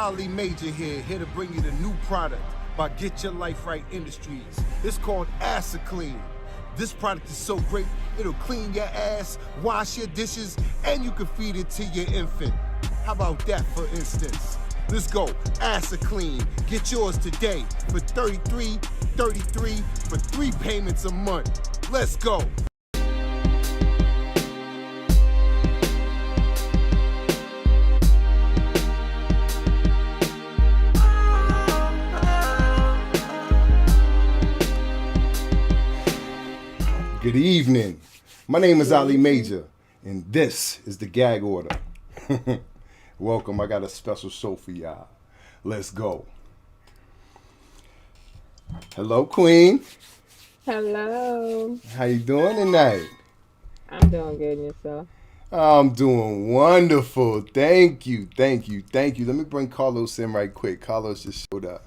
Ali Major here to bring you the new product by Get Your Life Right Industries. It's called Acid Clean. This product is so great, it'll clean your ass, wash your dishes, and you can feed it to your infant. How about that, for instance? Let's go, Acid Clean. Get yours today for $33.33 for 3 payments a month. Let's go. Good evening. My name is Ali Major, and this is the Gag-Order. Welcome. I got a special show for y'all. Let's go. Hello, Queen. Hello. How you doing tonight? I'm doing good, and yourself? I'm doing wonderful. Thank you. Let me bring Carlos in right quick. Carlos just showed up.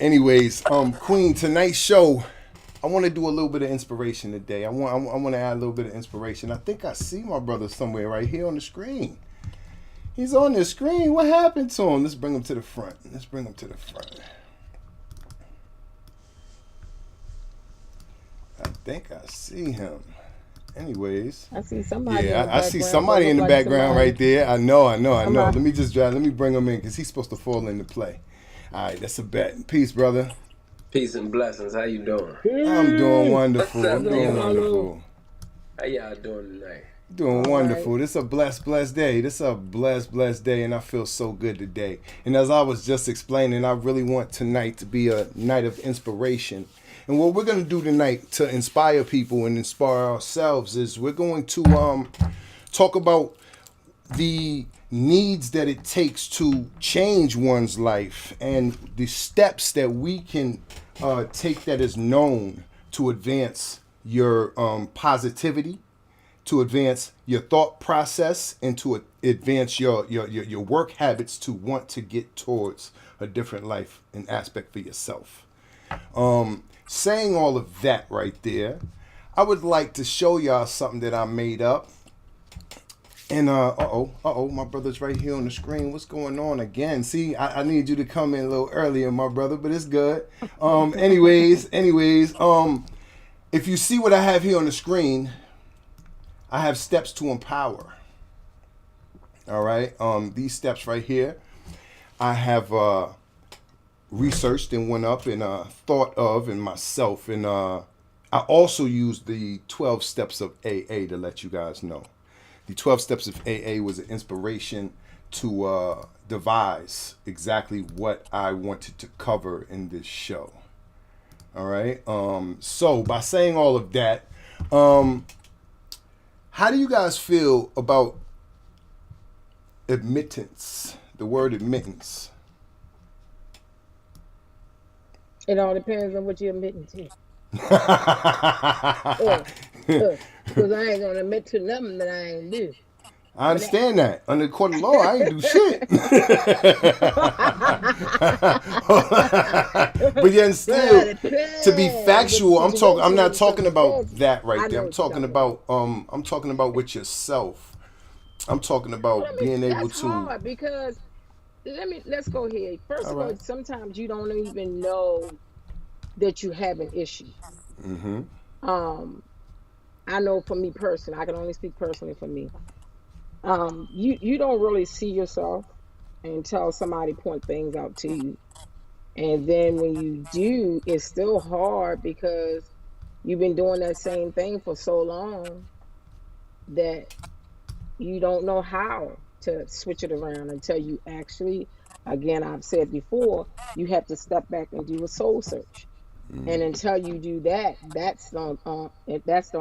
Anyways, Queen, tonight's show, I want to do a little bit of inspiration today. I want to add a little bit of inspiration. I think I see my brother somewhere right here on the screen. He's on the screen. What happened to him? Let's bring him to the front. I think I see him. Anyways. I see somebody. Yeah, I see somebody in the background right there. I know. Let me bring him in because he's supposed to fall into play. All right, that's a bet. Peace, brother. Peace and blessings. How you doing? I'm doing wonderful. What's up, wonderful. How y'all doing tonight? Doing wonderful. Right. This is a blessed day. Blessed day, and I feel so good today. And as I was just explaining, I really want tonight to be a night of inspiration. And what we're going to do tonight to inspire people and inspire ourselves is we're going to talk about the needs that it takes to change one's life and the steps that we can take that is known to advance your positivity, to advance your thought process, and to advance your work habits to want to get towards a different life and aspect for yourself. Saying all of that right there, I would like to show y'all something that I made up. And my brother's right here on the screen. What's going on again? See, I need you to come in a little earlier, my brother, but it's good. Anyways, if you see what I have here on the screen, I have steps to empower. All right. These steps right here, I have researched and went up and thought of in myself, and I also used the 12 steps of AA to let you guys know. The 12 steps of AA was an inspiration to devise exactly what I wanted to cover in this show. All right. So by saying all of that, how do you guys feel about admittance? The word admittance. It all depends on what you're admitting to. Because I ain't gonna admit to nothing that I ain't do. I understand that. Under the court of law, I ain't do shit. But yet still, to be factual, I'm not talking about that right there. I'm talking about with yourself. I'm talking about being able to. Hard because let's go here. First of all, sometimes you don't even know that you have an issue. Mm-hmm. I know for me personally, I can only speak personally for me. You don't really see yourself until somebody point things out to you. And then when you do, it's still hard because you've been doing that same thing for so long that you don't know how to switch it around until you actually, again, I've said before, you have to step back and do a soul search. Mm-hmm. And until you do that, that's the only, that's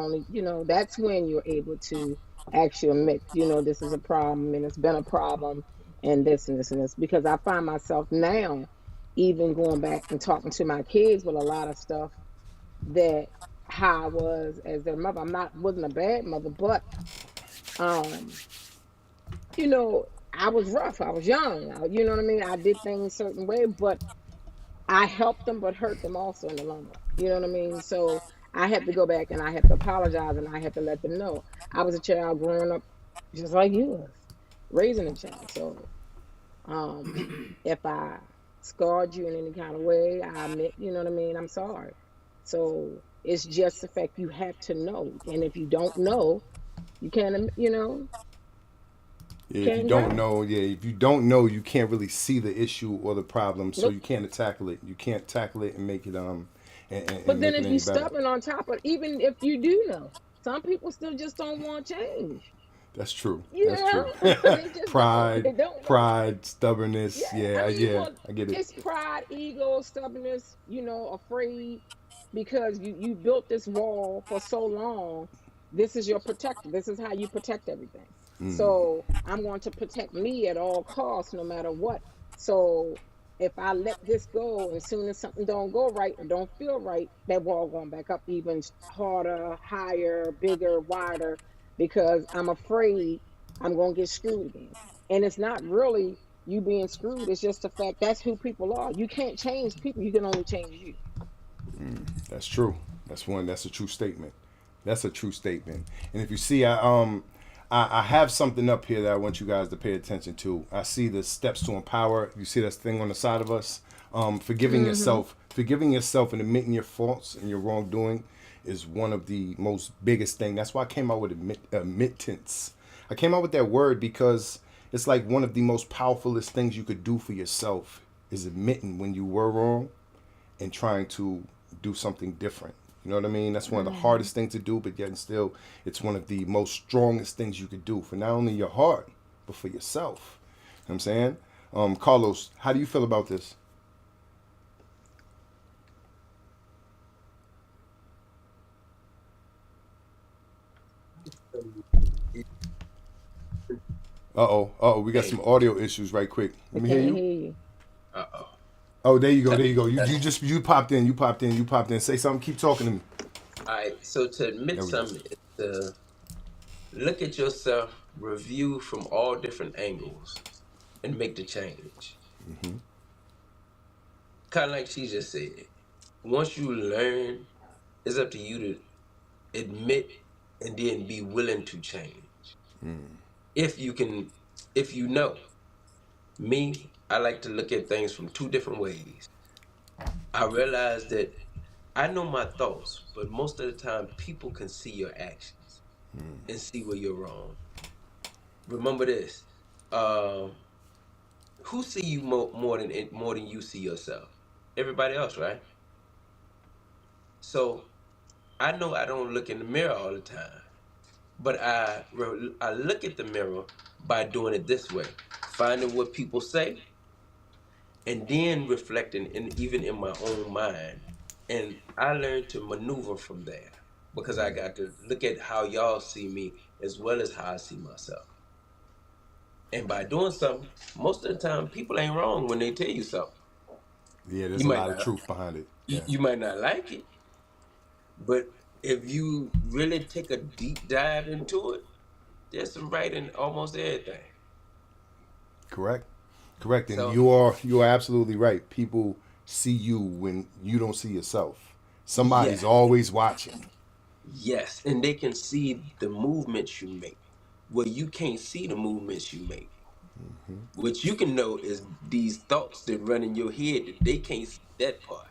when you're able to actually admit, this is a problem and it's been a problem and this and this and this. Because I find myself now even going back and talking to my kids with a lot of stuff that how I was as their mother. Wasn't a bad mother, but I was rough. I was young. You know what I mean? I did things a certain way, but I helped them, but hurt them also in the long run. You know what I mean? So I had to go back and I had to apologize and I had to let them know. I was a child growing up just like you was. raising a child. So um, if I scarred you in any kind of way, I admit, you know what I mean? I'm sorry. So it's just the fact you have to know. And if you don't know, you can't, Yeah, if you can't don't grow. know, if you don't know, you can't really see the issue or the problem, so Nope. you can't tackle it. You can't tackle it and make it But and then make it if you any better. stubborn on top of, even if you do know, some people still just don't want change. That's true. You That's true. know, they just don't. Pride, They don't want. pride, Yeah, stubbornness. I Yeah, mean, you yeah, want I get it. it's pride, ego, stubbornness. Afraid because you built this wall for so long. This is your protector. This is how you protect everything. So I'm going to protect me at all costs, no matter what. So if I let this go, and soon as something don't go right or don't feel right, that wall going back up even harder, higher, bigger, wider, because I'm afraid I'm going to get screwed again. And it's not really you being screwed. It's just the fact that's who people are. You can't change people. You can only change you. That's true. That's one. That's a true statement. That's a true statement. And if you see, I have something up here that I want you guys to pay attention to. I see the steps to empower. You see that thing on the side of us. Mm-hmm. Forgiving yourself, and admitting your faults and your wrongdoing is one of the most biggest thing. That's why I came out with admittance. I came out with that word because it's like one of the most powerfulest things you could do for yourself is admitting when you were wrong and trying to do something different. You know what I mean? That's one of the Mm-hmm. hardest things to do, but yet and still, it's one of the most strongest things you could do for not only your heart, but for yourself. You know what I'm saying? Carlos, how do you feel about this? We got some Hey, audio issues right quick. I Let me hear can't you. hear you. uh-oh. Oh, there you go, Tell there you go. that. You popped in, you popped in. Say something, keep talking to me. All right, so to admit There we go. something is to look at yourself, review from all different angles, and make the change. Kind of like she just said. Once you learn, it's up to you to admit and then be willing to change. If you can, if you know. Me, I like to look at things from two different ways. I realize that I know my thoughts, but most of the time people can see your actions and see where you're wrong. Remember this. Um, who see you more than you see yourself? Everybody else, right? So I know I don't look in the mirror all the time, but I look at the mirror by doing it this way, finding what people say, and then reflecting even in my own mind. And I learned to maneuver from there because I got to look at how y'all see me as well as how I see myself. And by doing something, most of the time people ain't wrong when they tell you something. Yeah, there's You a might lot of not truth behind it. you, Yeah. you might not like it, but if you really take a deep dive into it, there's some right in almost everything. Correct. Correct. And So you are absolutely right. People see you when you don't see yourself. yeah, Somebody's always watching. yes, and they can see the movements you make. Well, you can't see the movements you make. What you can know is these thoughts that run in your head that they can't see that part.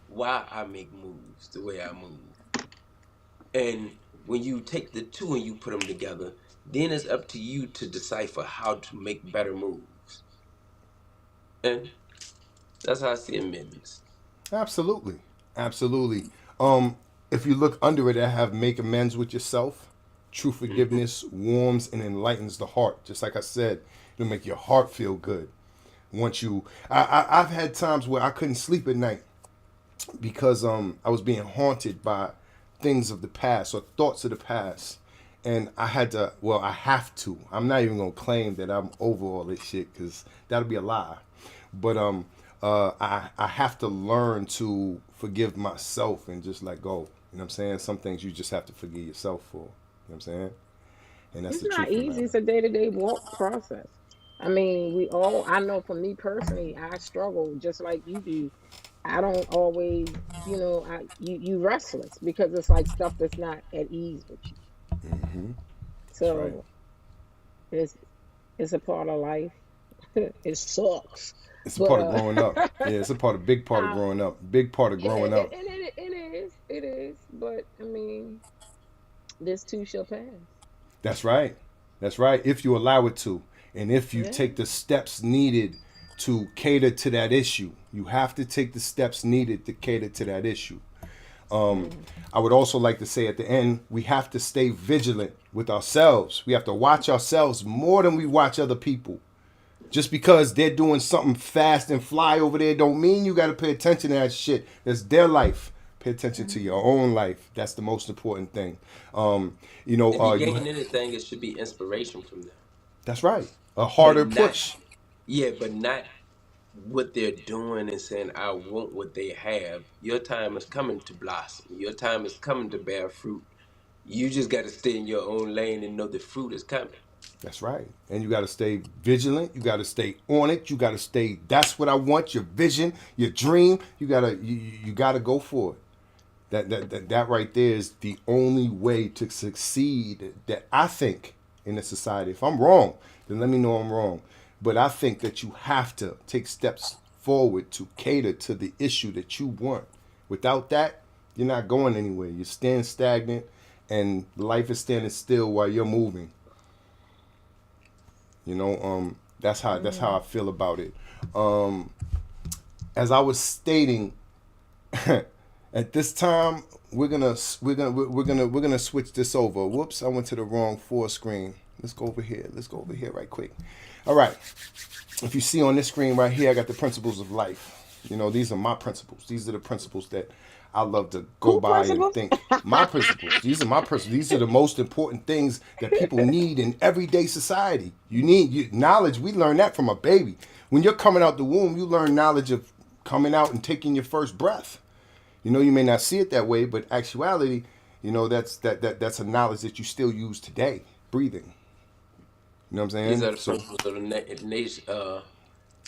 Why I make moves the way I move. And when you take the two and you put them together, then it's up to you to decipher how to make better moves. And that's how I see amendments. Absolutely. Absolutely. If you look under it, I have make amends with yourself. True Hmm. forgiveness warms and enlightens the heart. Just like I said, it'll make your heart feel good. Once you, I've had times where I couldn't sleep at night because I was being haunted by things of the past or thoughts of the past. And I had to, well, I have to. I'm not even gonna claim that I'm over all this shit because that'll be a lie. But I have to learn to forgive myself and just let go. You know what I'm saying? Some things you just have to forgive yourself for. You know what I'm saying? And that's It's the not truth of the easy. matter. It's a day-to-day walk process. I mean, I know for me personally, I struggle just like you do. I don't always, you restless because it's like stuff that's not at ease with you. Mm-hmm. That's right. So it's It's a part of life. It sucks, It's a but part of growing up. Yeah, it's a big part of uh, growing up. Big part of growing up. it is. But I mean, this too shall pass. That's right. That's right. If you allow it to, and if you Yeah. take the steps needed to cater to that issue, you have to take the steps needed to cater to that issue. Um, Mm. I would also like to say at the end, we have to stay vigilant with ourselves. We have to watch ourselves more than we watch other people. Just because they're doing something fast and fly over there don't mean you got to pay attention to that shit. That's their life. Pay attention to your own life. That's the most important thing. If you You. gain anything, it should be inspiration from them, That's right. A but harder not push. yeah, but not what they're doing and saying I want what they have. Your time is coming to blossom. Your time is coming to bear fruit. You just got to stay in your own lane and know the fruit is coming. That's right. And you got to stay vigilant. You got to stay on it. You got to stay. That's what I want. Your vision, your dream. You gotta go for it. That right there is the only way to succeed that I think in a society. If I'm wrong, then let me know I'm wrong. But I think that you have to take steps forward to cater to the issue that you want. Without that, you're not going anywhere. You're staying stagnant, and life is standing still while you're moving. That's how I Mm. feel about it. Um, as I was stating, at this time we're gonna switch this over. Whoops, I went to the wrong four screen. Let's go over here. Let's go over here right quick. All right. If you see on this screen right here, I got the principles of life. These are my principles. These are the principles that I love to go Who by and principal? think. My principles. These are my principles. These are the most important things that people need in everyday society. You need knowledge. We learn that from a baby. When you're coming out the womb, you learn knowledge of coming out and taking your first breath. You may not see it that way, but actuality, that's a knowledge that you still use today, breathing. You know what I'm These saying? are the So principles of the nation.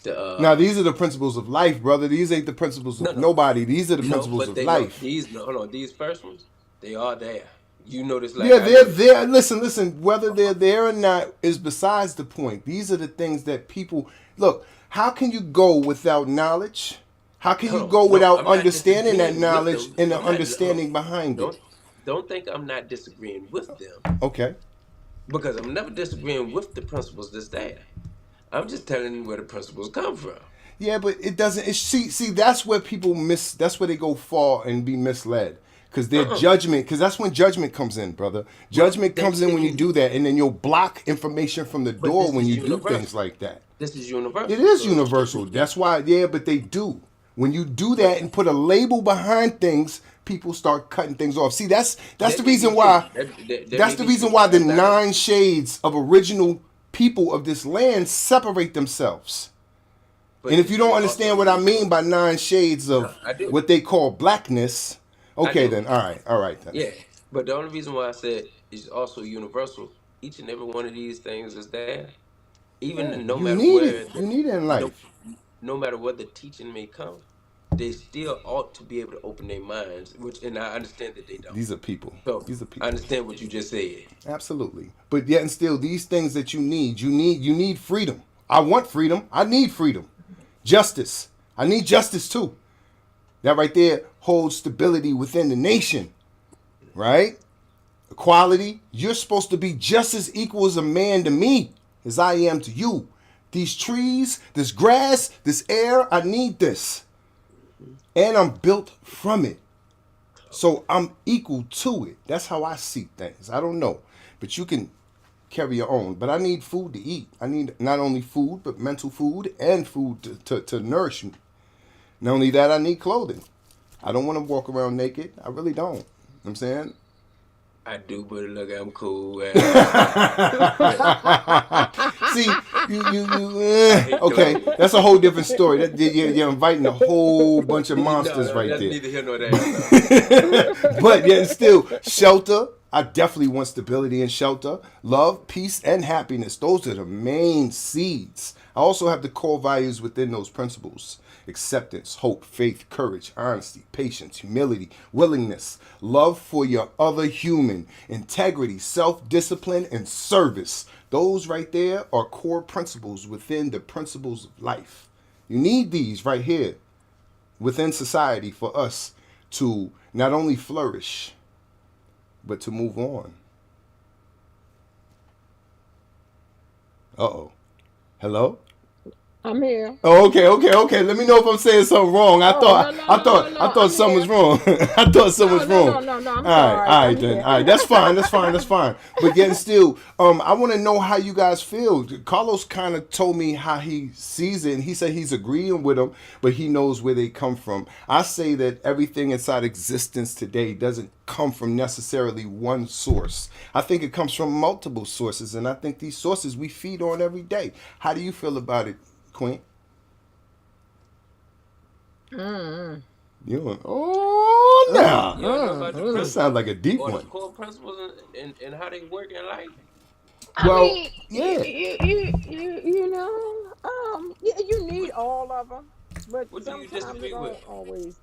The now these are the principles of life, brother. These ain't the principles no, of no, nobody. These are the no, principles but of they no life. these no no these first ones they are there. You know this like Yeah, I they're know this. there. Listen. Whether they're there or not is besides the point. These are the things that people look. How can you go without knowledge? How can you Hold on, go no, without I'm not understanding that disagreeing with knowledge them. and the I'm not. Hold on, understanding behind it? don't think I'm not disagreeing with them Okay. because I'm never disagreeing with the principles that's there. I'm just telling you where the principles come from. Yeah, but it doesn't. See, that's where people miss. That's where they go far and be misled. Because their Uh-uh. judgment, because that's when judgment comes in, brother. Judgment They comes in when you taking, do that, and then you'll block information from the but door this when is you do things universal. like that. This is It universal. is So universal. That's why, yeah, but they do. When you do that and put a label behind things, people start cutting things off. See, that's the that may be reason true. why. That That's may the be reason true. why the That's not. nine shades of original people of this land separate themselves. And But if you this don't is also understand what I mean by universal. nine shades No, of I do. what they call blackness, I okay do. then, all right then. Yeah. But the only reason why I said it's also universal, each and every one of these things is there. Yeah, Even no you matter need it. where You need it in no life. no matter what the teaching may come, they still ought to be able to open their minds, which and I understand that they don't. These are people. So These are I people. understand what you just said. Absolutely. But yet and still, these things that you need freedom. I want freedom. I need freedom. Justice. I need justice too. That right there holds stability within the nation, right? Equality. You're supposed to be just as equal as a man to me as I am to you. These trees, this grass, this air, I need this. And I'm built from it. So I'm equal to it. That's how I see things. I don't know. But you can carry your own. But I need food to eat. I need not only food, but mental food and food to nourish me. Not only that, I need clothing. I don't want to walk around naked. I really don't. You know what I'm saying? I do, but look, I'm cool. See, I hate okay, clothes. that's a whole different story. You're inviting a whole bunch of No, monsters no, right that's there. neither here nor there. No. But yet still, shelter. I definitely want stability and shelter, love, peace, and happiness. Those are the main seeds. I also have the core values within those principles. acceptance, hope, faith, courage, honesty, patience, humility, willingness, love for your other human, integrity, self discipline, and service. Those right there are core principles within the principles of life. You need these right here within society for us to not only flourish, but to move on. Uh oh. Hello? I'm here. Oh, okay. Let me know if I'm saying something wrong. I Oh, no, thought, no, I no, no, thought, I no. thought I'm something here. was wrong. I thought something No, was no, wrong. no, no, no. I'm All sorry. right, I'm then. here. All right, that's fine. But yet still, I want to know how you guys feel. Carlos kind of told me how he sees it, and he said he's agreeing with them, but he knows where they come from. I say that everything inside existence today doesn't come from necessarily one source. I think it comes from multiple sources, and I think these sources we feed on every day. How do you feel about it, Queen? Mm, You know, oh, You now don't know about the that mm. sounds principles like a deep or the one. core principles and how they work in life. I Well, mean, yeah. yeah, you What need all of them, but what do you sometimes it disagree with? don't always.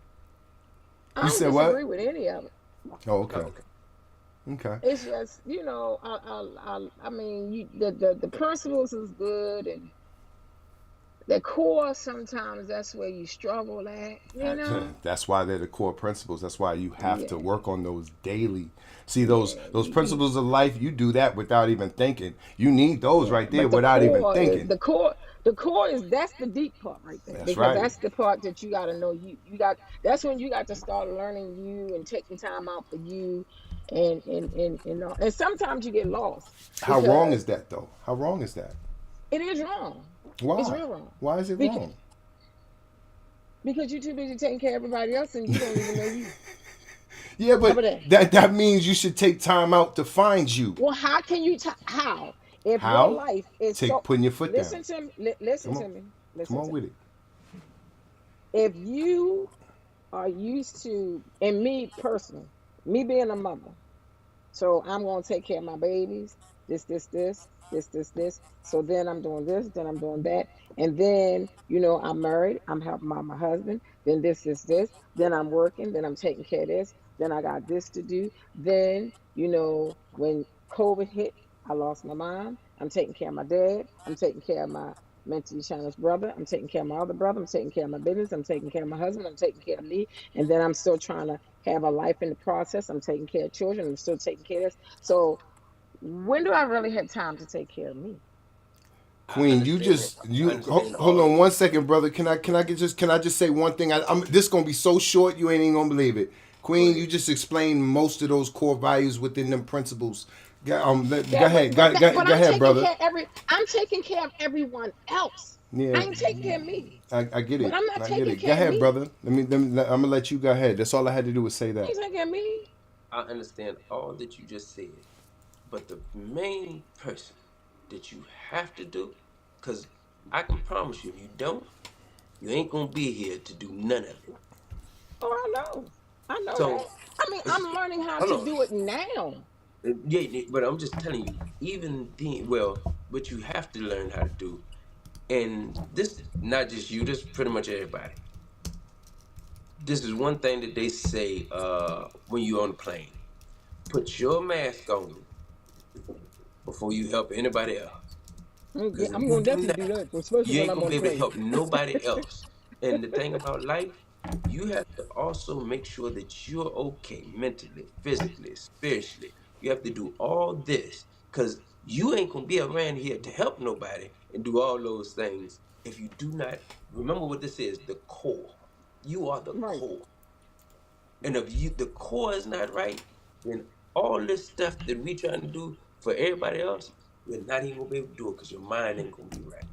I You don't said disagree what? with any of it. Oh, Oh, okay. okay. Okay. It's just, I mean, the principles is good, and the core sometimes that's where you struggle at. That's why they're the core principles. That's why you have to Yeah, work on those daily. See yeah. those principles of life. You do that without even thinking. You need those Yeah, right there but without even thinking. the core is that's the deep part right there, That's because right. that's the part that you got to know. You got That's when you got to start learning you and taking time out for you, and sometimes you get lost How wrong because is that though? How wrong is that? it is wrong. It's Why? real wrong Why is it because wrong? you're too busy taking care of everybody else and you don't even know you. Yeah, How but about that? that means you should take time out to find you. Well, how can you how if your How? life is Take so? putting your foot down. Listen to me. Listen Come on. to me. Come Listen on to with me. it. If you are used to, and me personally, me being a mother, so I'm going to take care of my babies, this. So then I'm doing this, then I'm doing that. And then, I'm married, I'm helping my husband, then this. Then I'm working, then I'm taking care of this, then I got this to do. Then, when COVID hit, I lost my mom. I'm taking care of my dad. I'm taking care of my mentally challenged brother. I'm taking care of my other brother. I'm taking care of my business. I'm taking care of my husband. I'm taking care of me. And then I'm still trying to have a life in the process. I'm taking care of children. I'm still taking care of this. So when do I really have time to take care of me? I Queen, you understand it. just I you understand hold all of on it. 1 second, brother. Can I just say one thing? This gonna be so short you ain't even gonna believe it. Go Queen, ahead. you just explained most of those core values within them principles. Go Yeah, ahead, but go ahead, brother. I'm taking care of everyone else. I Yeah, ain't taking care of me. I get But it. I'm not I get taking it. Go care of ahead, me. brother. I'm gonna let you go ahead. That's all I had to do was say I that. ain't taking care of me. I understand all that you just said, but the main person that you have to do, because I can promise you, if you don't, you ain't gonna be here to do none of it. Oh, I know. I know So, that. I mean, I'm learning how hold to on. do it now. Yeah, but I'm just telling you, even then, well, what you have to learn how to do, and this not just you, this pretty much everybody. This is one thing that they say when you're on the plane. Put your mask on before you help anybody else. Yeah, Because if I'm you going to do definitely do not, that, especially you when ain't I'm gonna on be the able to plane. help nobody else. And the thing about life, you have to also make sure that you're okay mentally, physically, spiritually. You have to do all this because you ain't gonna be around here to help nobody and do all those things if you do not remember what this is, the core. You are the Right. core. And if you the core is not right, then all this stuff that we trying to do for everybody else, we're not even gonna be able to do it because your mind ain't gonna be right.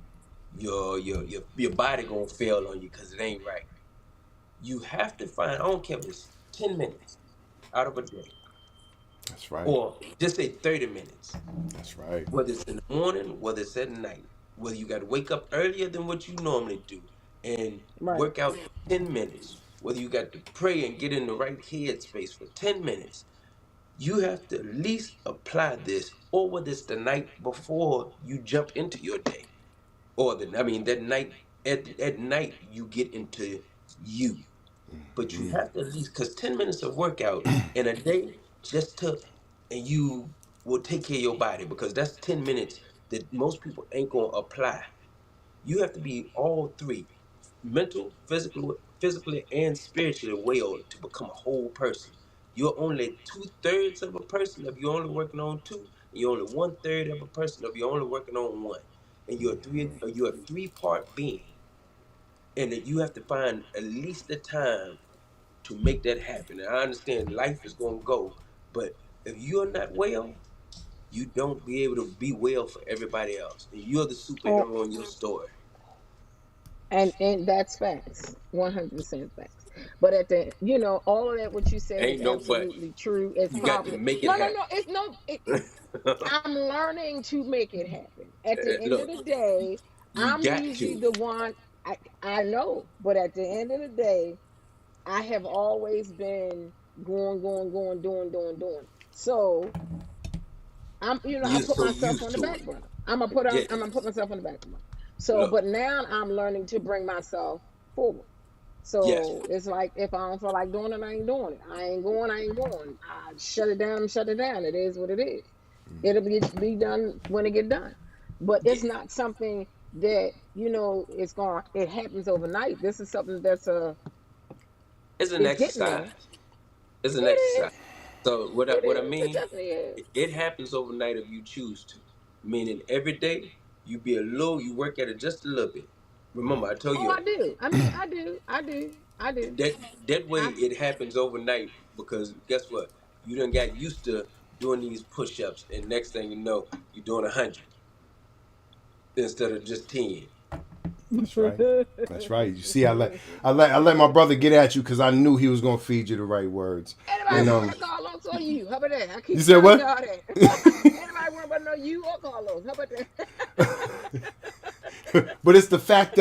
Your body gonna fail on you because it ain't right. You have to find, I don't care if it's 10 minutes out of a day, That's right. or just say 30 minutes, That's right. whether it's in the morning, whether it's at night, whether you got to wake up earlier than what you normally do and Right. work out for 10 minutes, whether you got to pray and get in the right headspace for 10 minutes. You have to at least apply this, over this the night before you jump into your day, or that night at night you get into you. But you have to at least, because 10 minutes of workout in a day just took, and you will take care of your body, because that's 10 minutes that most people ain't going to apply. You have to be all three: mental, physically, and spiritually well to become a whole person. You're only 2/3 of a person if you're only working on two, and you're only 1/3 of a person if you're only working on one. And you're a three-part being. And that you have to find at least the time to make that happen. And I understand life is gonna go, but if you're not well, you don't be able to be well for everybody else. And you're the Oh, superhero in your story. and that's facts, 100% facts. But at the, all of that what you said is Ain't no but. absolutely true. It's You got to probably make it no, no, happen. no. It's no. I'm learning to make it happen. At the end of Look, the day, you I'm got usually to. the one. I know, but at the end of the day, I have always been going, going, going, doing. So I You're put so myself on used the to back it. burner. Yeah. I'm gonna put myself on the back burner. So, Look. but now I'm learning to bring myself forward. Yes. So it's like if I don't feel like doing it, I ain't doing it. I ain't going. I ain't going. I shut it down. Shut it down. It is what it is. It'll be done when it get done. But Yeah. it's not something that it's going. It happens overnight. This is something It's an it's getting exercise. there. It's an It exercise. is. So It what I is. It mean, definitely is. it happens overnight if you choose to. Meaning every day you work at it just a little bit. Remember, I told Oh, you I do. I mean, I do. I do. I do. that that way I it happens overnight, because guess what? You done got used to doing these push-ups, and next thing you know, you're doing 100 instead of just 10. That's right. That's right. You see, I let my brother get at you because I knew he was gonna feed you the right words. Anybody And want my Carlos or you? How about that? I you keep said telling what? y'all that. Anybody want to know you or Carlos? How about But it's a fact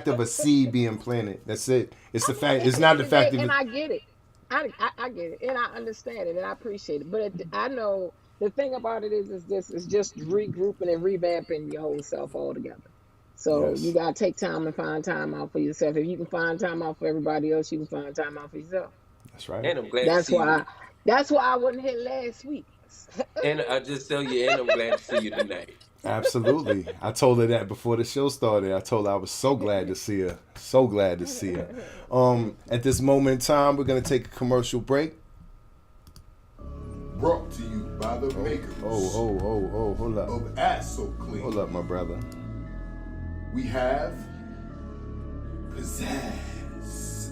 of a seed being planted. That's it. It's I the mean, fact. at It's the not end the of the day, fact of and it. I get it. I get it, and I understand it, and I appreciate it. But I know the thing about it is this is just regrouping and revamping your whole self altogether. So you Yes, gotta take time and find time out for yourself. If you can find time out for everybody else, you can find time out for yourself. that's right. And I'm glad to That's see you. why. That's why I wasn't here last week. And I just tell you, and I'm glad to see you tonight. Absolutely. I told her that before the show started. I told her I was so glad to see her. So glad to see her. At this moment in time, we're gonna take a commercial break. Brought to you by the makers Hold up. of Ass So Clean. Hold up, my brother. We have Pizzazz.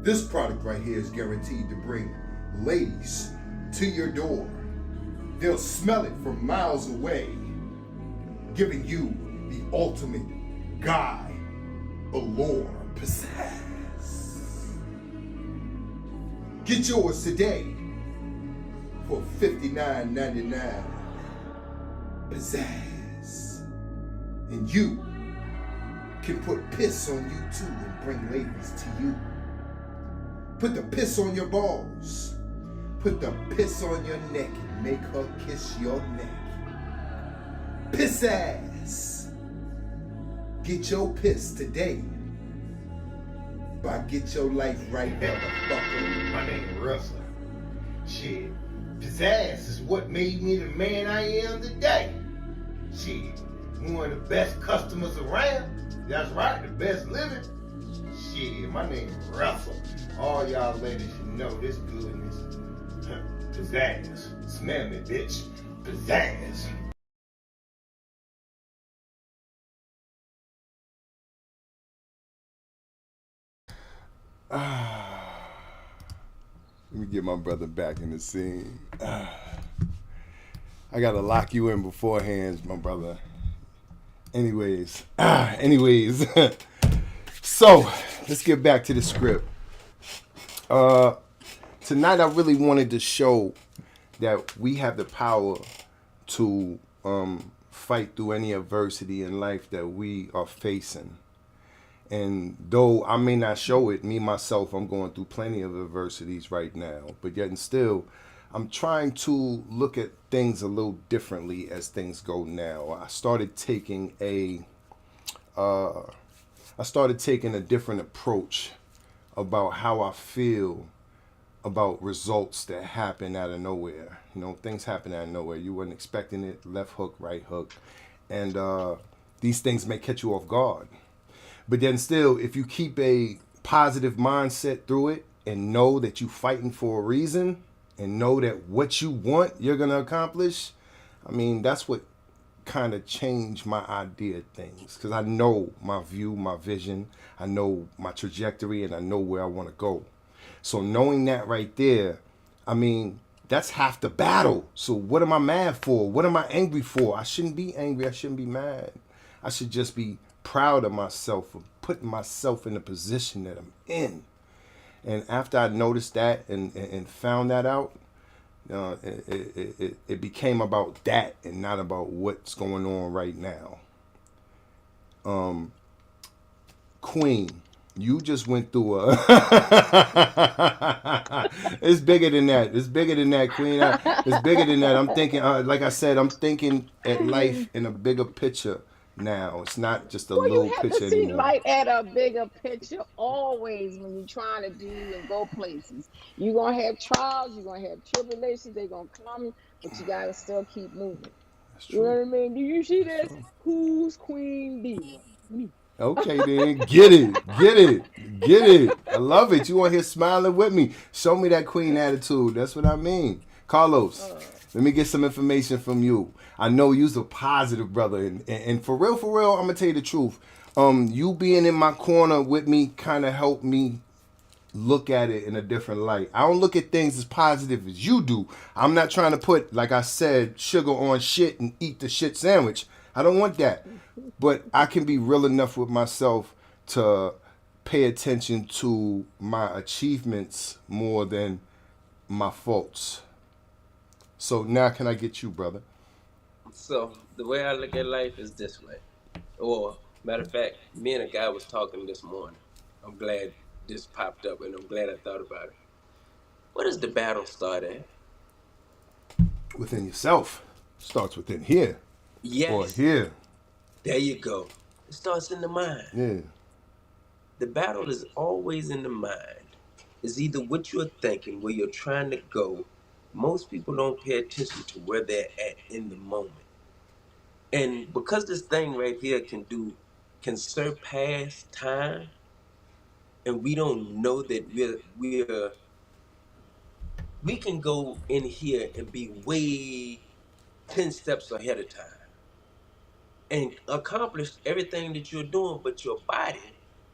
This product right here is guaranteed to bring ladies to your door. They'll smell it from miles away, giving you the ultimate guy allure. Pizzazz. Get yours today for $59.99. Pizzazz. And you can put piss on you too and bring ladies to you. Put the piss on your balls. Put the piss on your neck and make her kiss your neck. Pizzazz. Get your piss today by Get Your Life Right, motherfucker. My name is Russell. Shit, pizzazz is what made me the man I am today. Shit, one of the best customers around. That's right, the best living. Shit, my name is Russell. All y'all ladies should know this goodness. Pizzazz. Smell me, bitch. Pizzazz. Let me get my brother back in the scene. I gotta lock you in beforehand, my brother. Anyways. So, let's get back to the script. Tonight I really wanted to show that we have the power to fight through any adversity in life that we are facing. And though I may not show it, me myself, I'm going through plenty of adversities right now. But yet and still, I'm trying to look at things a little differently as things go now. I started taking a uh, I started taking a different approach about how I feel about results that happen out of nowhere. You know, things happen out of nowhere. You weren't expecting it. Left hook, right hook, and these things may catch you off guard. But then still, if you keep a positive mindset through it and know that you're fighting for a reason and know that what you want you're gonna accomplish, I mean, that's what kind of changed my idea of things, because I know my view, my vision, I know my trajectory, and I know where I want to go. So knowing that right there, I mean, that's half the battle. So what am I mad for? What am I angry for? I shouldn't be angry. I shouldn't be mad. I should just be proud of myself for putting myself in the position that I'm in. And after I noticed that and found that out, it became about that and not about what's going on right now. Queen, you just went through a. It's bigger than that. It's bigger than that, Queen. It's bigger than that. I'm thinking, like I said, I'm thinking at life in a bigger picture now. It's not just a Well, you little have to picture see anymore. light at a bigger picture always when you're trying to do and go places. You're going to have trials, you're going to have tribulations, they're going to come, but you got to still keep moving. That's You know true. what I mean? Do you see That's this? true. Who's Queen Diva? Me. Okay, then get it, get it, get it. I love it. You on here smiling with me? Show me that queen attitude. That's what I mean. Carlos, Uh, let me get some information from you. I know you's a positive brother, and for real, I'm gonna tell you the truth. You being in my corner with me kind of helped me look at it in a different light. I don't look at things as positive as you do. I'm not trying to put, like I said, sugar on shit and eat the shit sandwich. I don't want that. But I can be real enough with myself to pay attention to my achievements more than my faults. So now can I get you, brother? So the way I look at life is this way. Or matter of fact, me and a guy was talking this morning. I'm glad this popped up, and I'm glad I thought about it. Where does the battle start at? Within yourself. Starts within here or Yes, here. there you go. It starts in the mind. Yeah. The battle is always in the mind. It's either what you're thinking, where you're trying to go. Most people don't pay attention to where they're at in the moment. And because this thing right here can surpass time, and we don't know that we can go in here and be way 10 steps ahead of time and accomplish everything that you're doing, but your body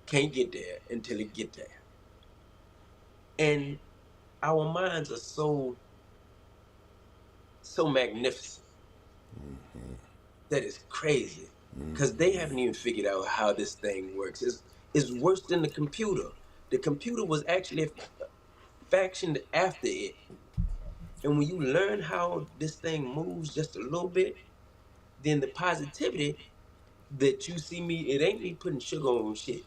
can't get there until it get there. And our minds are so magnificent that it's crazy because they haven't even figured out how this thing works. It's worse than the computer. The computer was actually factioned after it. And when you learn how this thing moves just a little bit, then the positivity that you see me, it ain't me putting sugar on shit.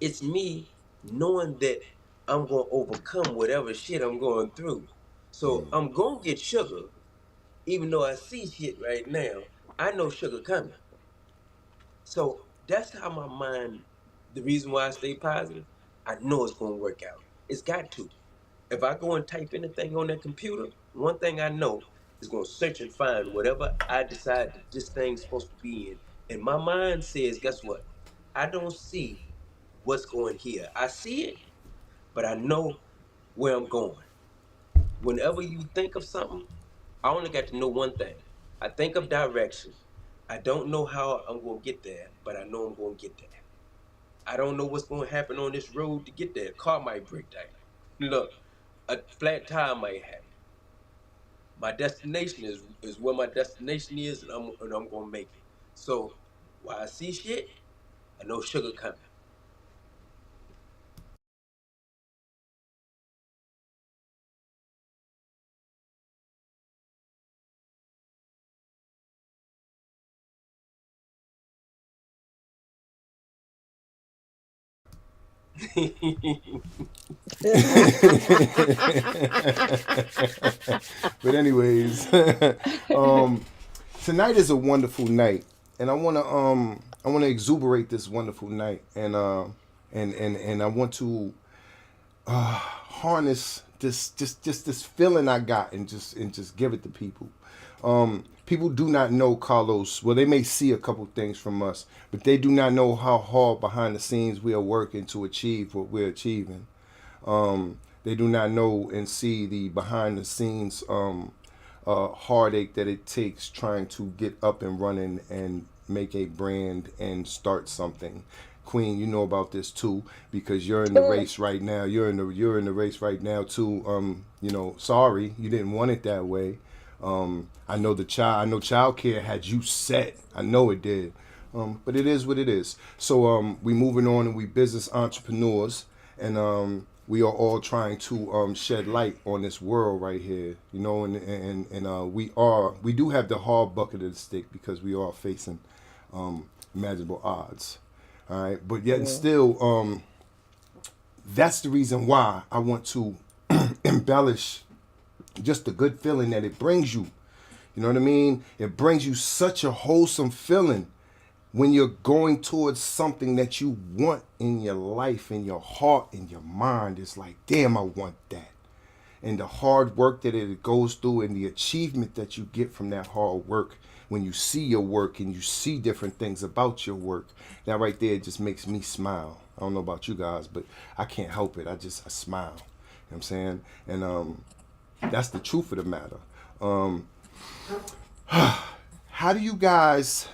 It's me knowing that I'm going to overcome whatever shit I'm going through. So I'm going to get sugar, even though I see shit right now. I know sugar coming. So that's how my mind, the reason why I stay positive, I know it's going to work out. It's got to. If I go and type anything on that computer, one thing I know is going to search and find whatever I decide that this thing's supposed to be in. And my mind says, guess what? I don't see what's going here. I see it, but I know where I'm going. Whenever you think of something, I only got to know one thing. I think of direction. I don't know how I'm going to get there, but I know I'm going to get there. I don't know what's going to happen on this road to get there. Car might break down. Look, a flat tire might happen. My destination is where my destination is, and I'm gonna make it. So while I see shit, I know sugar coming. But anyways, um, tonight is a wonderful night, and I want to I want to exuberate this wonderful night, and I want to harness this just this feeling I got, and just give it to people. People do not know Carlos. Well, they may see a couple things from us, but they do not know how hard behind the scenes we are working to achieve what we're achieving. They do not know and see the behind the scenes heartache that it takes trying to get up and running and make a brand and start something. Queen, you know about this too because you're in the race right now. You're in the race right now too. Sorry you didn't want it that way. I know child care had you set. I know it did. But it is what it is. So we moving on and we business entrepreneurs and we are all trying to shed light on this world right here, and we do have the hard bucket of the stick because we are facing imaginable odds. All right, but yet and Yeah. still, that's the reason why I want to embellish just the good feeling that it brings you. You know what I mean? It brings you such a wholesome feeling when you're going towards something that you want in your life, in your heart, in your mind. It's like, damn, I want that. And the hard work that it goes through and the achievement that you get from that hard work when you see your work and you see different things about your work, that right there just makes me smile. I don't know about you guys, but I can't help it. I smile. You know what I'm saying? And that's the truth of the matter. Um, how do you guys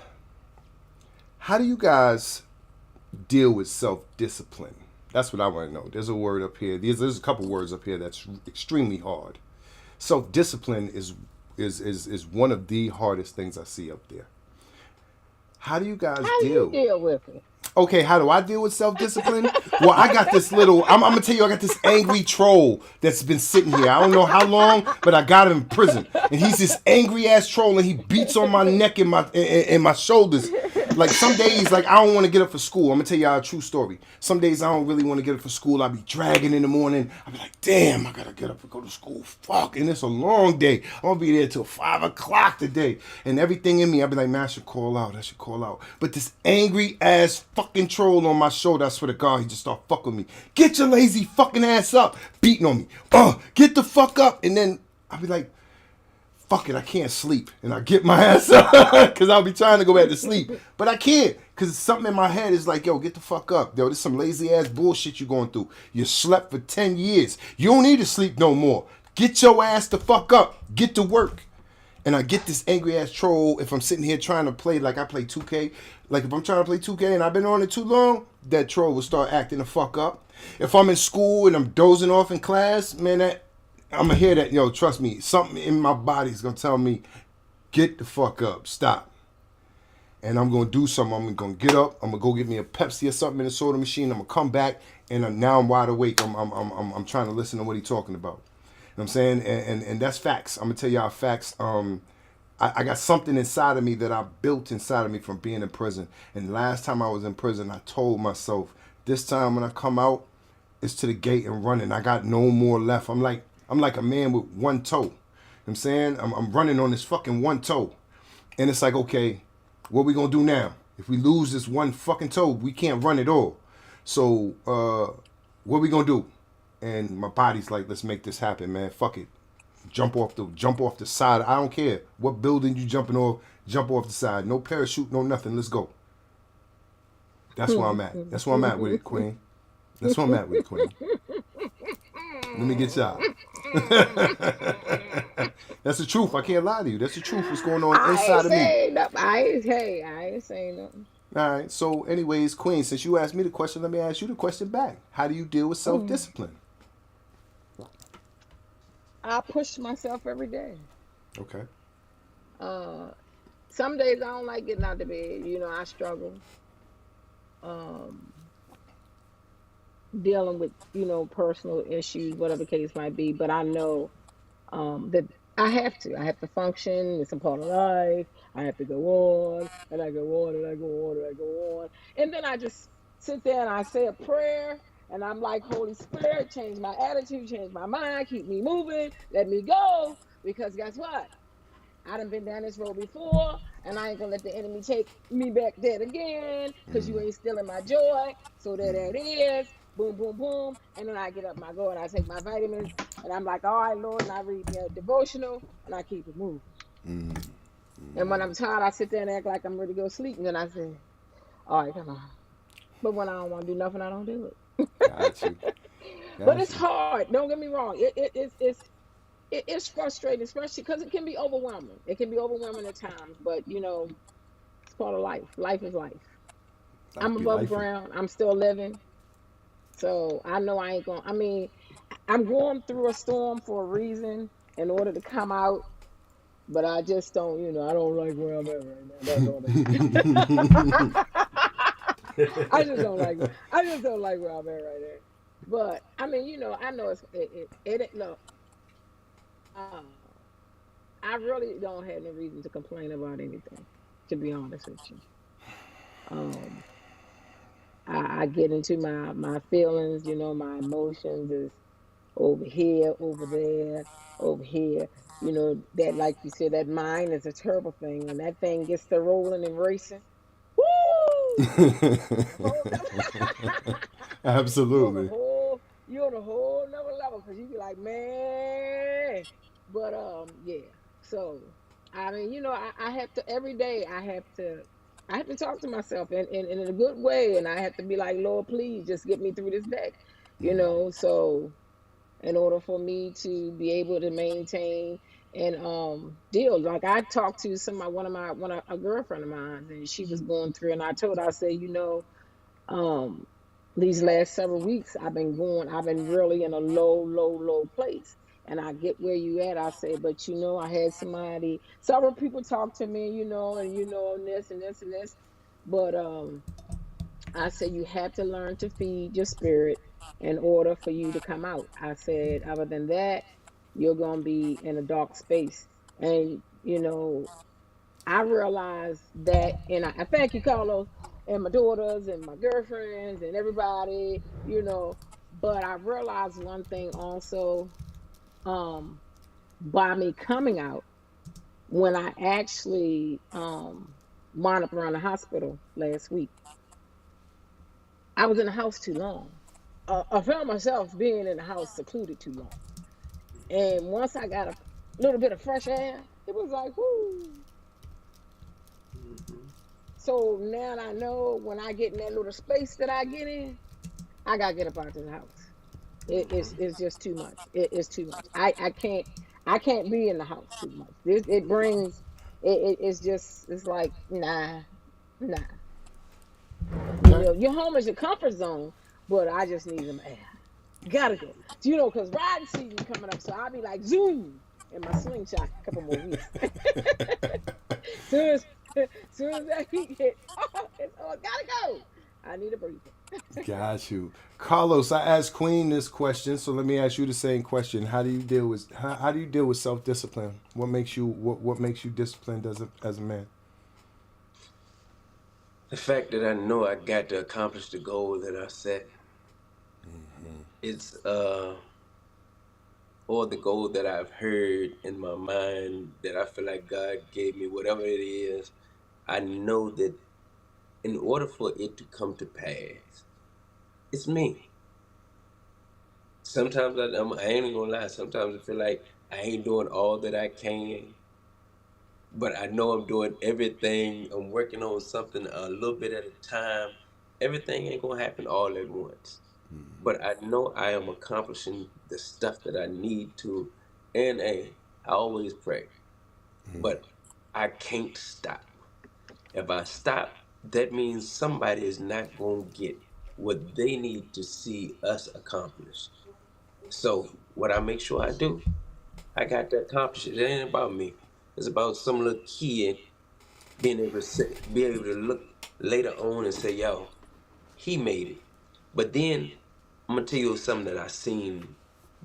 deal with self-discipline? That's what I want to know. There's a word up here. There's a couple words up here that's extremely hard. Self-discipline is one of the hardest things I see up there. How do you guys How you deal? deal with it? Okay, how do I deal with self-discipline? Well, I got this little, I'm gonna tell you, I got this angry troll that's been sitting here. I don't know how long, but I got him in prison. And he's this angry ass troll and he beats on my neck and my shoulders. Like some days, like I don't want to get up for school. I'm gonna tell y'all a true story. Some days I don't really want to get up for school. I'll be dragging in the morning. I'll be like, damn, I gotta get up and go to school. Fuck, and it's a long day. I'm gonna be there till 5 o'clock today. And everything in me, I'll be like, man, I should call out. I should call out. But this angry ass fucking troll on my shoulder, I swear to God, he just start fucking with me. Get your lazy fucking ass up, beating on me. Get the fuck up. And then I'll be like, fuck it, I can't sleep. And I get my ass up because I'll be trying to go back to sleep. But I can't because something in my head is like, yo, get the fuck up. Yo, this some lazy ass bullshit you going through. You slept for 10 years. You don't need to sleep no more. Get your ass the fuck up. Get to work. And I get this angry ass troll if I'm sitting here trying to play like I play 2K. Like if I'm trying to play 2K and I've been on it too long, that troll will start acting the fuck up. If I'm in school and I'm dozing off in class, man, I'm gonna hear that. Yo, trust me, something in my body is gonna tell me, get the fuck up, stop. And I'm gonna do something. I'm gonna get up. I'm gonna go get me a Pepsi or something in the soda machine. I'm gonna come back, and now I'm wide awake. I'm trying to listen to what he's talking about. You know what I'm saying? And that's facts. I'm gonna tell y'all facts. I got something inside of me that I built inside of me from being in prison. And last time I was in prison, I told myself, this time when I come out, it's to the gate and running. I got no more left. I'm like a man with one toe. You know what I'm saying? I'm running on this fucking one toe. And it's like, okay, what we gonna do now? If we lose this one fucking toe, we can't run at all. So, what we gonna do? And my body's like, let's make this happen, man. Fuck it. Jump off the side. I don't care what building you jumping off. Jump off the side. No parachute, no nothing. Let's go. That's where I'm at. That's where I'm at with it, Queen. That's where I'm at with it, Queen. Let me get y'all. That's the truth. I can't lie to you. That's the truth. What's going on I ain't inside of me? saying nothing. I ain't saying nothing. All right. So, anyways, Queen, since you asked me the question, let me ask you the question back. How do you deal with self-discipline? I push myself every day. Okay. Uh, some days I don't like getting out of bed. I struggle um, dealing with personal issues, whatever the case might be. But I know that I have to. I have to function. It's a part of life. I have to go on, and I go on, and I go on, and I go on, and then I just sit there and I say a prayer. And I'm like, Holy Spirit, change my attitude, change my mind, keep me moving, let me go. Because guess what? I done been down this road before, and I ain't gonna let the enemy take me back there again, cause you ain't stealing my joy. So there it is. Boom, boom, boom. And then I get up and I go and I take my vitamins, and I'm like, all right, Lord, and I read me a devotional, and I keep it moving. And when I'm tired, I sit there and act like I'm ready to go sleep, and then I say, all right, come on. But when I don't want to do nothing, I don't do it. Got you. But Got it's you. hard. Don't get me wrong. It's frustrating, especially because it can be overwhelming. It can be overwhelming at times, but it's part of life. Life is life. Life I'm be above life. ground. I'm still living. So I know I ain't going. I mean, I'm going through a storm for a reason in order to come out, but I just don't, I don't like where I'm at right now. That's all it is. I just don't like I just don't like where I'm at right now. But I mean, I know look, uh, I really don't have no reason to complain about anything, to be honest with you. Um, I get into my feelings, my emotions is over here, over there, over here. That, like you said, that mind is a terrible thing. When that thing gets to rolling and racing, woo! You on a whole nother Absolutely. you on a whole nother level because you be like, man. But yeah. So I mean, I have to every day I have to talk to myself in a good way, and I have to be like, Lord, please just get me through this day. So in order for me to be able to maintain and deal. Like I talked to a girlfriend of mine, and she was going through, and I told her, I said, um these last several weeks I've been really in a low place. And I get where you at. I say, but I had several people talk to me, and on this and this and this. But I said, you have to learn to feed your spirit in order for you to come out. I said, other than that, you're going to be in a dark space. And, I realized that, and I thank you, Carlos, and my daughters and my girlfriends and everybody, but I realized one thing also, um, by me coming out, when I actually wound up around the hospital last week, I was in the house too long. I found myself being in the house secluded too long. And once I got a little bit of fresh air, it was like, whoo. Mhm. So now I know when I get in that little space that I get in, I gotta get up out of the house. It's just too much. It's too much. I can't be in the house too much. It brings it's like nah. Okay. Your home is your comfort zone, but I just need some air. Gotta go. Because riding season coming up, so I'll be like zoom in my slingshot a couple more weeks. soon as soon as that heat hit, gotta go. I need a breather. Got you. Carlos, I asked Queen this question, so let me ask you the same question. How do you deal with self discipline? What makes you disciplined as a man? The fact that I know I got to accomplish the goal that I set, it's or the goal that I've heard in my mind that I feel like God gave me, whatever it is, I know that in order for it to come to pass, it's me. Sometimes I ain't even gonna lie. Sometimes I feel like I ain't doing all that I can, but I know I'm doing everything. I'm working on something a little bit at a time. Everything ain't gonna happen all at once, but I know I am accomplishing the stuff that I need to. And I always pray, but I can't stop. If I stop, that means somebody is not gonna get what they need to see us accomplish. So what I make sure I do, I got to accomplish it. It ain't about me. It's about some little kid be able to look later on and say, "Yo, he made it." But then I'm gonna tell you something that I seen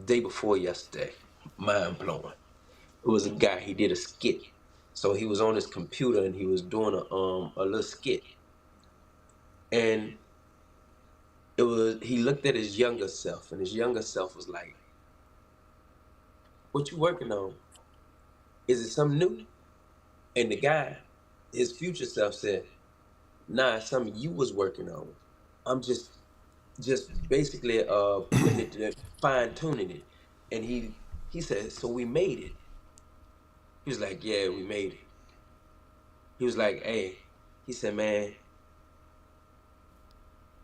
day before yesterday. Mind blowing. It was a guy. He did a skit. So he was on his computer and he was doing a little skit, and he looked at his younger self, and his younger self was like, "What you working on? Is it something new?" And the guy, his future self said, "Nah, it's something you was working on. I'm just basically putting it to fine tuning it." And he said, "So we made it." He was like, "Yeah, we made it." He was like, "Hey," he said, "Man,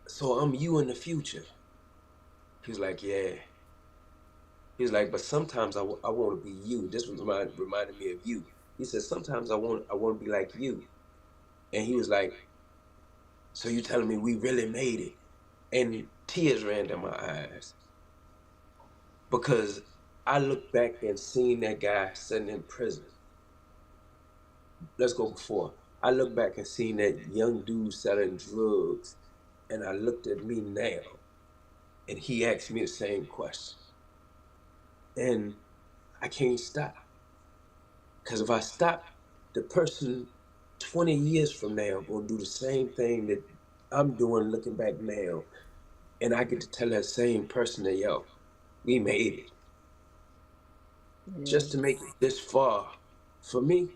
so I'm you in the future." He was like, "Yeah." He was like, "But sometimes I want to be you." This was reminded me of you. He said, "Sometimes I want to be like you." And he was like, "So you telling me we really made it?" And tears ran down my eyes because I looked back and seen that guy sitting in prison. Let's go before. I looked back and seen that young dude selling drugs, and I looked at me now, and he asked me the same question. And I can't stop. Because if I stop, the person 20 years from now gonna do the same thing that I'm doing looking back now. And I get to tell that same person that, yo, we made it. Yeah. Just to make it this far, for me,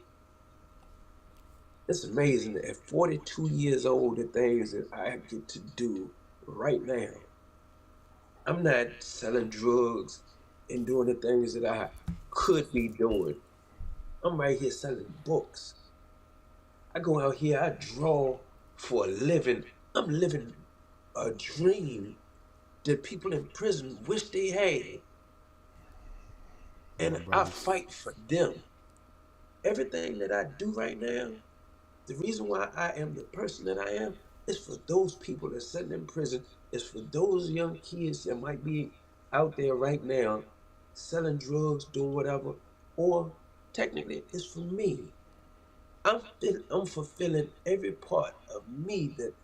it's amazing that at 42 years old, the things that I get to do right now. I'm not selling drugs and doing the things that I could be doing. I'm right here selling books. I go out here, I draw for a living. I'm living a dream that people in prison wish they had. My And I brothers. fight for them. Everything that I do right now, the reason why I am the person that I am is for those people that sitting in prison, is for those young kids that might be out there right now selling drugs, doing whatever, or technically it's for me. I'm fulfilling every part of me that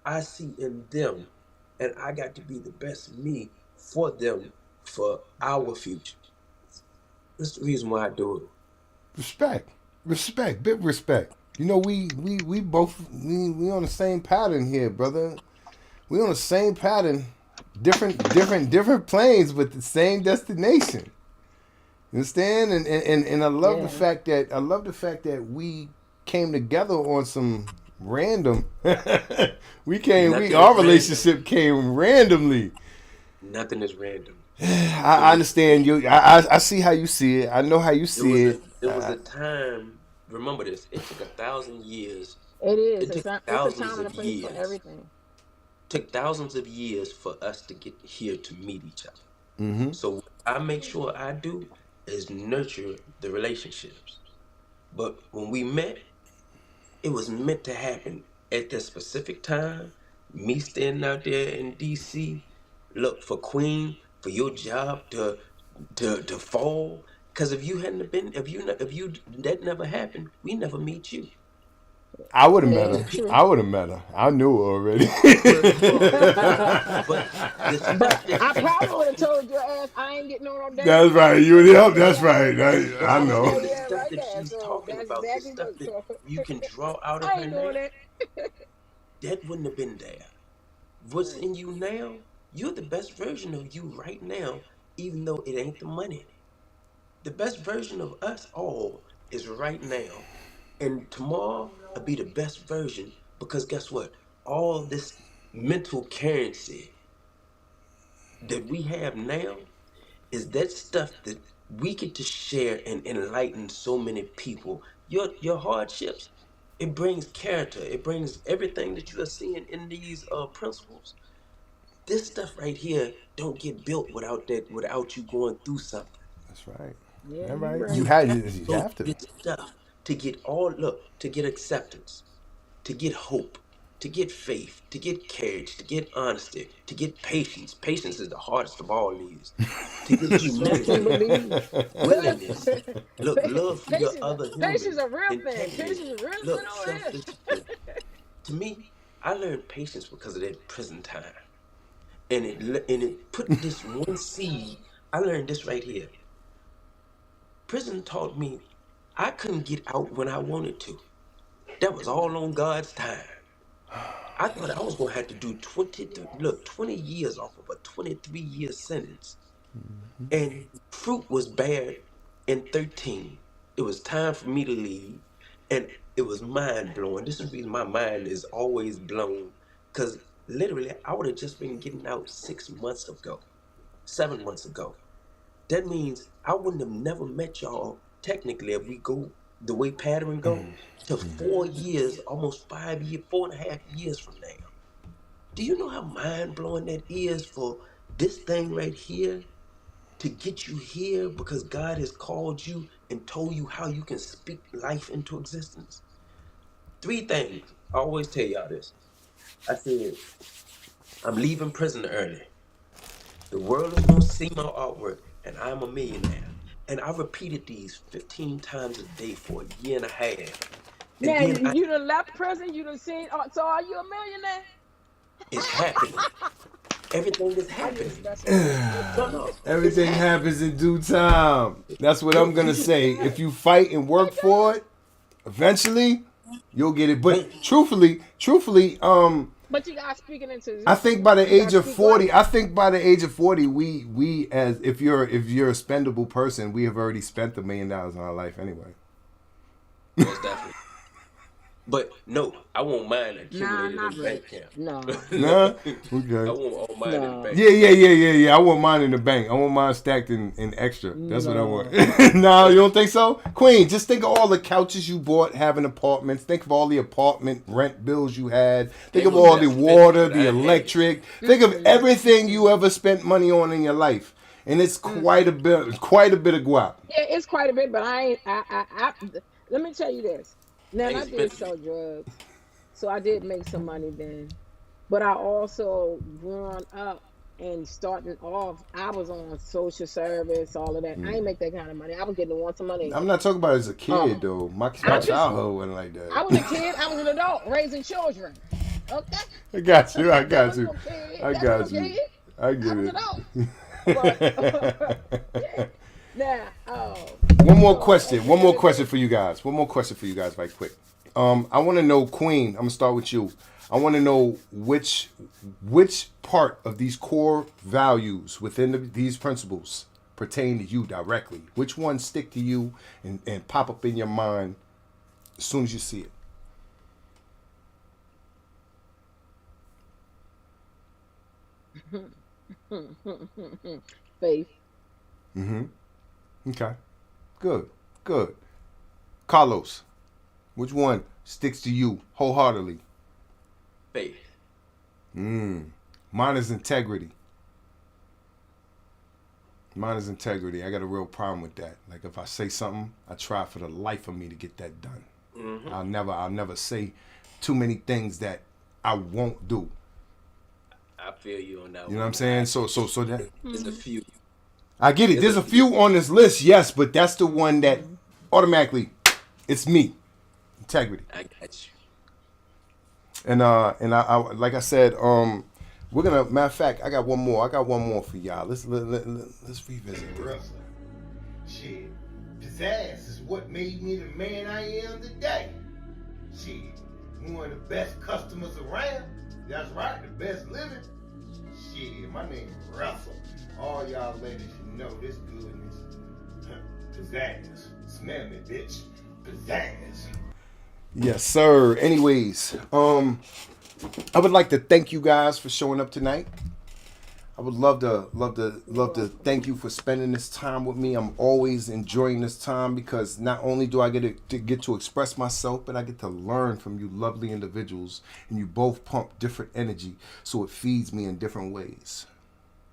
I see in them, and I got to be the best me for them for our future. That's the reason why I do it. Respect. Respect. Big respect. You know, we both we on the same pattern here, brother. We on the same pattern. Different planes, but the same destination. You understand? And Yeah. I love the fact that we came together on some random we Nothing is our random. relationship came randomly. Nothing is random. It I was understand you. I see how you see it. I know how you it see was a it. it was a time. Remember this. It took 1,000 years. It is. It took It's a thousands time and of a place for years. everything. Took thousands of years for us to get here to meet each other. Mm-hmm. So what I make sure I do is nurture the relationships. But when we met, it was meant to happen at that specific time. Me standing out there in DC, look for Queen, for your job to fall. Because if you hadn't been, if you that never happened, we never meet you. I would have met Yeah, And her. people, true. I would have met her. I knew her already. but the But stuff that I probably would have told your ass I ain't getting on no damn That's right. plane You with yep, you. that's Yeah, right. but I I I'm would know. tell saying you the that stuff right that there. she's So talking that's about, the exactly stuff what. that So you can draw out of I her ain't now, doing that. that wouldn't have been there. What's Right. in you now, you're the best version of you right now, even though it ain't the money. The best version of us all is right now. And tomorrow will be the best version because guess what? All this mental currency that we have now is that stuff that we get to share and enlighten so many people. Your hardships, it brings character. It brings everything that you are seeing in these principles. This stuff right here don't get built without you going through something. Yeah, That's right. yeah, All you right. right. You You go have through to. this stuff to get all look, to get acceptance, to get hope, to get faith, to get courage, to get honesty, to get patience. Patience is the hardest of all these. To get Trust and humility, believe. willingness, look, love for your Patience, other patience human, a real thing. Patience integrity, is real good look, over here. self-discipline. To me, I learned patience because of that prison time. And it put this one seed. I learned this right here. Prison taught me I couldn't get out when I wanted to. That was all on God's time. I thought I was gonna have to do 20 years off of a 23-year sentence. And fruit was bared in 13. It was time for me to leave. And it was mind blowing. This is the reason my mind is always blown. Because literally, I would have just been getting out 6 months ago, 7 months ago. That means I wouldn't have never met y'all technically if we go the way pattern go to 4 years, almost 5 years, 4.5 years from now. Do you know how mind blowing that is for this thing right here to get you here because God has called you and told you how you can speak life into existence? Three things. I always tell y'all this. I said, I'm leaving prison early. The world is going to see my artwork, and I'm a millionaire. And I repeated these 15 times a day for a year and a half. And Now then you done left prison. You done seen. So are you a millionaire? it's happening. Everything is I'm just happening. messing with you. No, Okay. no, it's Everything happening. happens in due time. That's what I'm Look, gonna you just, say. If you fight and work It does. for it, eventually you'll get it. But boom. truthfully, But you gotta speak it into I think by existence. the You gotta age of speak life. 40, I think by the age of 40, we as if you're a spendable person, we have already spent $1 million in our life anyway. Most definitely. But no, I want mine Nah, accumulated in not the really. bank account. No, No, Nah, I okay. want all mine in the no, bank account. Yeah. I want mine in the bank. I want mine stacked in extra. That's what I want. no. No, you don't think so? Queen, just think of all the couches you bought having apartments. Think of all the apartment rent bills you had. Think They of was all the expensive, water, but the I had it. electric. Think of everything you ever spent money on in your life. And it's quite a bit of guap. Yeah, it's quite a bit, but I ain't. Let me tell you this. I Now, ain't I did spending it. sell drugs, so I did make some money then. But I also growing up and starting off, I was on social service, all of that. I ain't make that kind of money. I was getting once a month I'm income. not talking about as a kid Um, though. My I'm just. childhood wasn't like I was a that. kid. I was an adult raising children. Okay, I got you. I that got was you. no kid. I That was no got you. kid. I I get was it. adult. But now, One more so question. at the One end more of the question day, for you guys. One more question for you guys, right quick. I want to know, Queen. I'm gonna start with you. I want to know which part of these core values within these principles pertain to you directly. Which ones stick to you and pop up in your mind as soon as you see it? faith. Okay. Good. Good. Carlos, which one sticks to you wholeheartedly? Faith. Mine is integrity. Mine is integrity. I got a real problem with that. Like if I say something, I try for the life of me to get that done. Hmm. I'll never say too many things that I won't do. I feel you on that You know what I'm one. saying? So that There's a few. I get it. There's There's a a few. few on this list, yes, but that's the one that automatically it's me. Integrity. I got you. And I like I said, we're gonna matter of fact, I got one more. I got one more for y'all. Let's revisit this. Russell. Shit. Pizzazz is what made me the man I am today. Shit. One of the best customers around. That's right, the best living. Shit, my name is Russell. All y'all ladies should know this goodness. Pizzazz. Smell me, bitch. Pizzazz. Yes, sir. Anyways, I would like to thank you guys for showing up tonight. I would love to thank you for spending this time with me. I'm always enjoying this time because not only do I get to express myself, but I get to learn from you lovely individuals, and you both pump different energy, so it feeds me in different ways.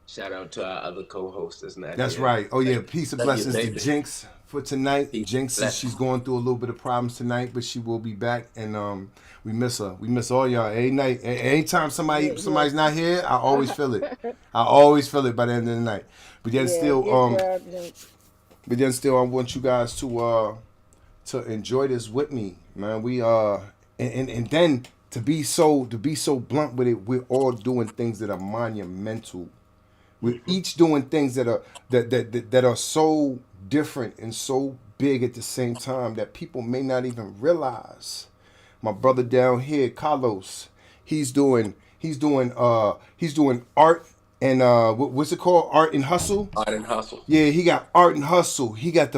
Shout out to our other co-host that's not That's here. right. Oh yeah, peace and Love you, blessings to baby. Jinx for tonight. Peace and Jinx says she's blessings. going through a little bit of problems tonight, but she will be back. And we miss her. We miss all y'all. Every night, anytime Yeah, somebody's not here, I always feel it. yeah. I always feel it by the end of the night. But then Yeah, still, get well, Jinx. I want you guys to enjoy this with me, man. We and then to be so blunt with it, we're all doing things that are monumental. We're each doing things that are so different and so big at the same time that people may not even realize. My brother down here, Carlos, he's doing art and what's it called? Art and hustle. Art and hustle. Yeah, he got art and hustle. He got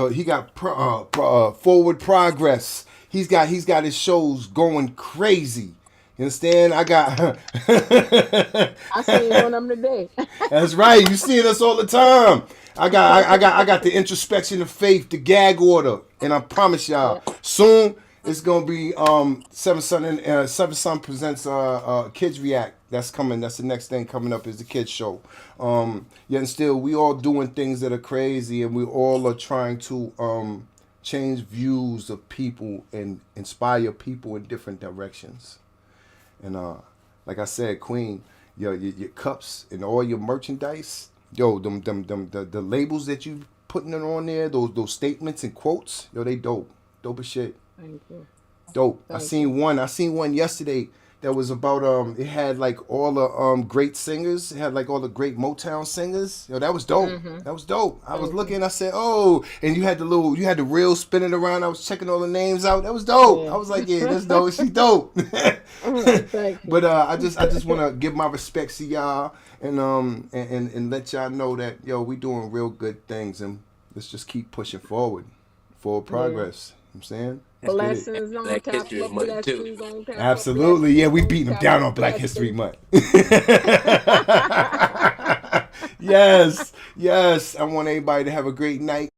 forward progress. he's got his shows going crazy. You understand? I got. I seen one of them today. That's right. You seeing us all the time. I got the introspection of faith, the gag order, and I promise y'all, Yeah. soon it's gonna be Seven Sun presents Kids React. That's coming. That's the next thing coming up is the kids show. Yet and still, we all doing things that are crazy, and we all are trying to change views of people and inspire people in different directions. And like I said, Queen, your cups and all your merchandise, yo, the labels that you putting it on there, those statements and quotes, yo, they dope as shit, Thank you. dope. I Thank you. seen one yesterday that was about it had like all the great singers, it had like all the great Motown singers, yo, that was dope. That was dope. I was Thank looking, you. I said, oh, and you had the reel spinning around. I was checking all the names out. That was dope. I Yeah. was like, yeah, that's dope. She dope. Thank you. But I just want to give my respects to y'all and let y'all know that yo, we doing real good things, and let's just keep pushing forward Yeah. progress. You know what I'm saying, let's get it. Blessings on Black top History of Month too. blessings on top of Absolutely, yeah, blessings we on beating them top down of on Black History blessings. Month. Yes, yes. I want everybody to have a great night.